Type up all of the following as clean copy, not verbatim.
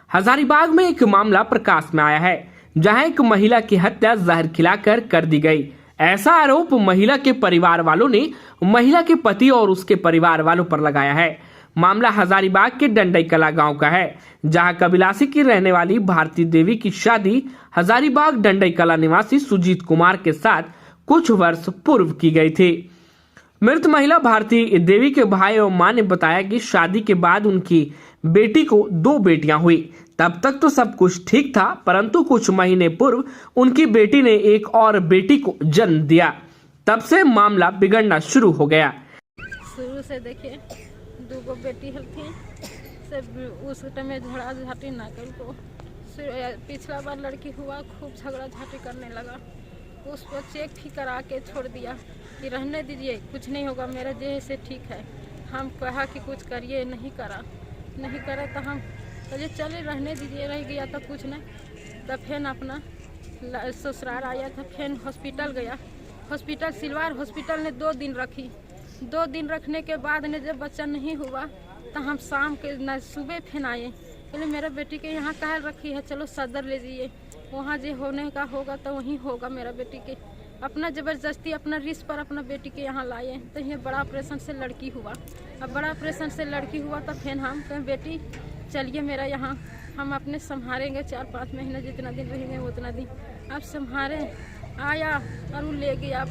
हजारीबाग में एक मामला प्रकाश में आया है, जहां एक महिला की हत्या जहर खिलाकर कर दी गई। ऐसा आरोप महिला के परिवार वालों ने महिला के पति और उसके परिवार वालों पर लगाया है। मामला हजारीबाग के डंडई कला गांव का है, जहां कबिलासी की रहने वाली भारती देवी की शादी हजारीबाग डंडई कला निवासी सुजीत कुमार के साथ कुछ वर्ष पूर्व की गई थी। मृत महिला भारती देवी के भाई और मां ने बताया कि शादी के बाद उनकी बेटी को 2 बेटियां हुई। तब तक तो सब कुछ ठीक था, परंतु कुछ महीने पूर्व उनकी बेटी ने एक और बेटी को जन्म दिया। तब से मामला बिगड़ना शुरू हो गया। शुरू से देखिए 2 बेटी थी, उस टाइम में झगड़ा झाटी ना कर को पिछला बार लड़की हुआ, खूब झगड़ा झाटी करने लगा। उसको चेक भी करा के छोड़ दिया कि रहने दीजिए, कुछ नहीं होगा, मेरा जैसे ठीक है। हम कहा कि कुछ करिए, नहीं करा तो हम कहे चले रहने दीजिए, रह गया तो कुछ नहीं। तब फिर अपना ससुराल आया था, फिर हॉस्पिटल गया। हॉस्पिटल सिलवार हॉस्पिटल ने 2 दिन रखी। 2 दिन रखने के बाद ने जब बच्चा नहीं हुआ तो हम शाम के न सुबह फिर आए। पहले मेरा बेटी के यहाँ काहे रखी है, चलो सदर ले जाइए, वहाँ जो होने का होगा तो वहीं होगा। मेरा बेटी के अपना ज़बरदस्ती अपना रिस्क पर अपना बेटी के यहाँ लाए। तो ये बड़ा ऑपरेशन से लड़की हुआ। अब बड़ा ऑपरेशन से लड़की हुआ तो फिर हम कहें बेटी चलिए मेरा यहाँ, हम अपने संभालेंगे 4-5 महीने, जितना दिन रहेंगे उतना दिन अब संभाले। आया और वो ले गया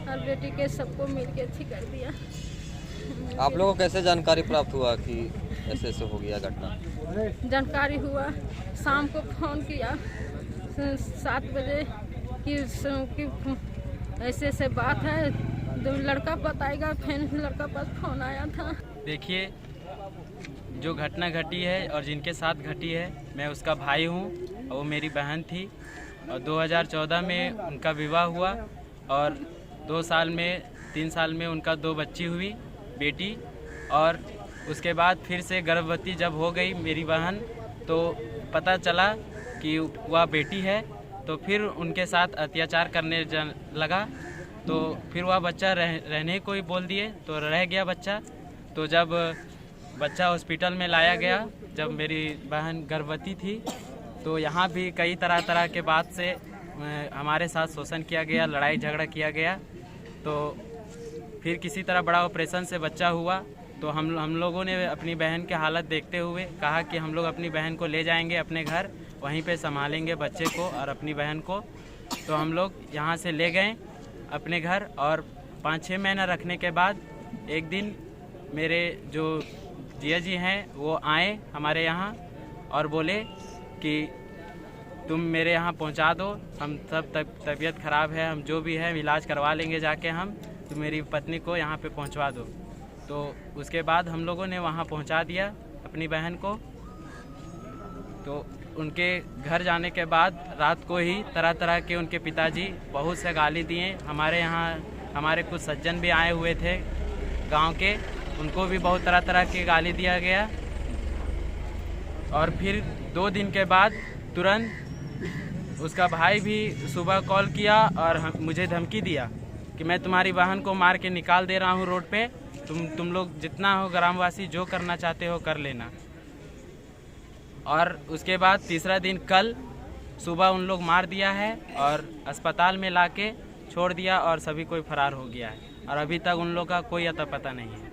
और बेटी के सबको मिल के अच्छी कर दिया। आप लोगों को कैसे जानकारी प्राप्त हुआ कि ऐसे हो गया घटना? जानकारी हुआ, शाम को फ़ोन किया 7 बजे कि ऐसे बात है, लड़का बताएगा। फिर लड़का पास फ़ोन आया था। देखिए, जो घटना घटी है और जिनके साथ घटी है, मैं उसका भाई हूँ और वो मेरी बहन थी। और 2014 में उनका विवाह हुआ और 2 साल में 3 साल में उनका 2 बच्ची हुई बेटी। और उसके बाद फिर से गर्भवती जब हो गई मेरी बहन, तो पता चला कि वह बेटी है, तो फिर उनके साथ अत्याचार करने लगा। तो फिर वह बच्चा रहने को ही बोल दिए, तो रह गया बच्चा। तो जब बच्चा हॉस्पिटल में लाया गया, जब मेरी बहन गर्भवती थी, तो यहाँ भी कई तरह के बात से हमारे साथ शोषण किया गया, लड़ाई झगड़ा किया गया। तो फिर किसी तरह बड़ा ऑपरेशन से बच्चा हुआ। तो हम लोगों ने अपनी बहन की हालत देखते हुए कहा कि हम लोग अपनी बहन को ले जाएंगे अपने घर, वहीं पे संभालेंगे बच्चे को और अपनी बहन को। तो हम लोग यहाँ से ले गए अपने घर और 5-6 महीना रखने के बाद एक दिन मेरे जो जिया जी हैं वो आए हमारे यहाँ और बोले कि तुम मेरे यहाँ पहुँचा दो, हम सब तबीयत ख़राब है, हम जो भी है इलाज करवा लेंगे जाके, हम तो मेरी पत्नी को यहाँ पे पहुँचवा दो। तो उसके बाद हम लोगों ने वहाँ पहुँचा दिया अपनी बहन को। तो उनके घर जाने के बाद रात को ही तरह के उनके पिताजी बहुत से गाली दिए। हमारे यहाँ हमारे कुछ सज्जन भी आए हुए थे गांव के, उनको भी बहुत तरह के गाली दिया गया। और फिर 2 दिन के बाद तुरंत उसका भाई भी सुबह कॉल किया और मुझे धमकी दिया कि मैं तुम्हारी बहन को मार के निकाल दे रहा हूँ रोड पे, तुम लोग जितना हो ग्रामवासी जो करना चाहते हो कर लेना। और उसके बाद तीसरा दिन कल सुबह उन लोग मार दिया है और अस्पताल में लाके छोड़ दिया और सभी कोई फरार हो गया है और अभी तक उन लोग का कोई अता पता नहीं है।